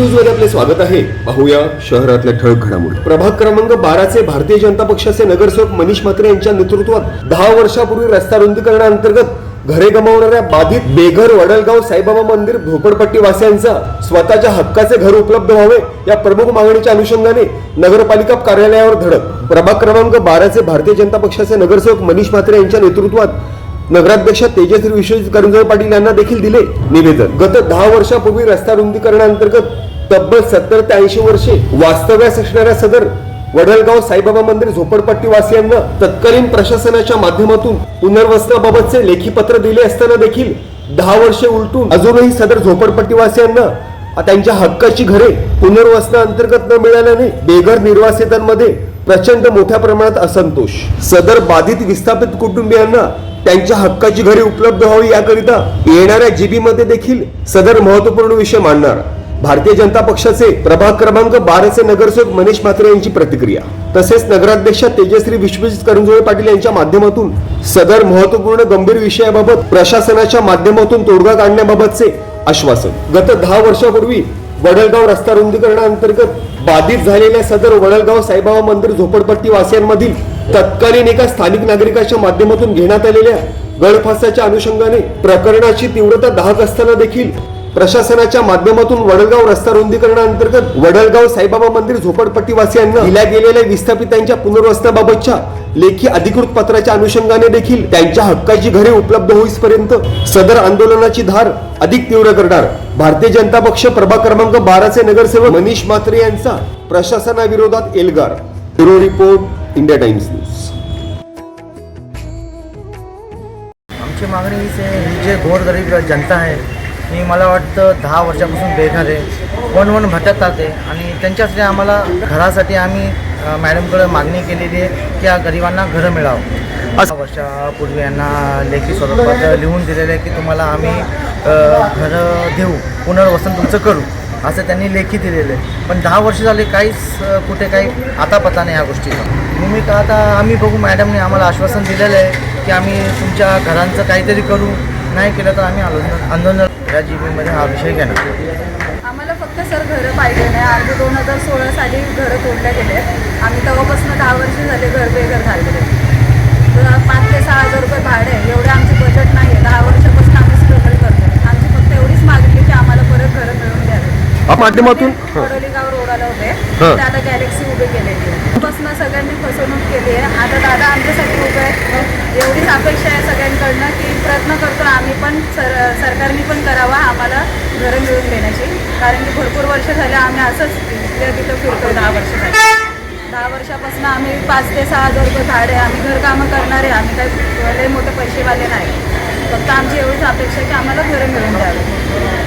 News मध्ये आपले स्वागत आहे। पाहूया शहरातल्या ठळक घडामोडी। प्रभाग क्रमांक 12 चे भारतीय जनता पक्षाचे नगरसेवक मनीष म्हात्रे यांच्या नेतृत्वात 10 वर्षापूर्वी रस्ता रुंदीकरणाअंतर्गत घरे गमावणाऱ्या बाधित बेघर वडलगाव साईबाबा मंदिर झोपडपट्टी वासियांचा स्वतःच्या हक्काचे घर उपलब्ध व्हावे या प्रमुख मागणीच्या अनुषंगाने नगरपालिका कार्यालयावर धडक। प्रभाग क्रमांक 12 चे भारतीय जनता पक्षाचे नगरसेवक मनीष म्हात्रे यांच्या नेतृत्वात नगराध्यक्ष तेजश्री विश्वजित करंजोळे पाटील यांना देखील दिले निवेदन। गत 10 वर्षापूर्वी रस्ता रुंदीकरणाअंतर्गत तब्बल 70 ते 80 वर्षे वास्तव्यास असणाऱ्या सदर वडलगाव साईबाबा मंदिर झोपडपट्टी वासियांना तत्कालीन प्रशासनाच्या माध्यमातून पुनर्वसनाबाबतचे लेखी पत्र दिले असताना देखील 10 वर्षे उलटून अजूनही सदर झोपडपट्टी वासियांना त्यांच्या हक्काची घरे पुनर्वसनाअंतर्गत न मिळाल्याने बेघर निर्वासितांमध्ये प्रचंड मोठ्या प्रमाणात असंतोष। सदर बाधित विस्थापित कुटुंबियांना त्यांच्या हक्काची घरे उपलब्ध व्हावी याकरिता येणाऱ्या जीबी मध्ये देखील सदर महत्त्वपूर्ण विषय मांडणार भारतीय जनता पक्षाचे प्रभाग क्रमांक 12 चे नगरसेवक मनीष म्हात्रे यांची प्रतिक्रिया। तसेच नगराध्यक्ष तेजश्री विश्वजित करंजोळे पाटील यांच्या माध्यमातून सदर महत्त्वपूर्ण गंभीर विषयाबाबत प्रशासनाच्या माध्यमातून तोडगा काढण्याबाबतचे आश्वासन। गत 10 वर्षापूर्वी वडलगाव रस्ता रुंदीकरणाअंतर्गत बाधित झालेल्या सदर वडलगाव साईबाबा मंदिर झोपडपट्टी वासियांमधील तत्कालीन एका स्थानिक नागरिकाच्या माध्यमातून घेण्यात आलेल्या गळफासाच्या अनुषंगाने प्रकरणाची तीव्रता दाहक असताना देखील प्रशासनाच्या माध्यमातून वडलगाव रस्ता रुंदीकरणाअंतर्गत वडलगाव साईबाबा मंदिर झोपडपट्टी वासियांना दिल्या गेलेल्या विस्थापितांच्या पुनर्वसनाबाबतच्या लेखी अधिकृत पत्राच्या अनुषंगाने देखील त्यांच्या हक्काची घरे उपलब्ध होईपर्यंत सदर आंदोलनाची धार अधिक तीव्र करणार भारतीय जनता पक्ष प्रभाग क्रमांक 12 चे नगरसेवक मनीष म्हात्रे यांचा प्रशासनाविरोधात एल्गार। Bureau report, India Times news. आमची मागणी ही जे गोरगरीब जनता आहे ही मला वाटतं 10 वर्षापासून बेघर आहे, वन भटकतात आहे आणि त्यांच्यासाठी आम्हाला घरासाठी आम्ही मॅडमकडे मागणी केलेली आहे की या गरिबांना घरं मिळावं। 10 वर्षापूर्वी यांना लेखी स्वरूपात लिहून दिलेलं आहे की तुम्हाला आम्ही घरं देऊ, पुनर्वसन तुमचं करू असं त्यांनी लेखी दिलेलं आहे। पण 10 वर्ष झाले काहीच कुठे काही आता पता नाही ह्या गोष्टीचा। मी का आता आम्ही बघू, मॅडमने आम्हाला आश्वासन दिलेलं आहे की आम्ही तुमच्या घरांचं काहीतरी करू, नाही केलं तर आम्ही आंदोलन या जीबीमध्ये हा विषय घेणार। आम्हाला फक्त सर घरं पाहिजे नाही। आधी 2016 साली घरं तोडल्या गेले, आम्ही तेव्हापासून 10 वर्ष झाले घर बेघर झालेले। तर 5 ते 6 हजार रुपये भाडे, एवढे आमचे बजेट नाही आहे। 10 वर्षापासून आम्ही स्ट्रगल करतो। आमची फक्त एवढीच मागणी की आम्हाला परत घरं मिळून द्यावे। माध्यमातून वडोलीगाव रोडाला होते ते आता गॅलेक्सी उभे केलेली आहे। पासून सगळ्यांनी फसवणूक केली आहे। आता दादा आमच्यासाठी उभे आहे, एवढीच अपेक्षा आहे सगळ्यांकडनं की प्रयत्न करतो आम्ही पण, सरकारने पण करावा आम्हाला घरं मिळवून देण्याची। कारण की भरपूर वर्ष झाले आम्ही असंच तिथं फिरतोय। 10 वर्ष झाले, 10 वर्षापासून आम्ही 5 ते 6 हजार रुपये भाडे, आम्ही घरकामं करणारे, आम्ही काही लय मोठे पैसेवाले नाही। फक्त आमची एवढीच अपेक्षा की आम्हाला घरं मिळून द्यावी।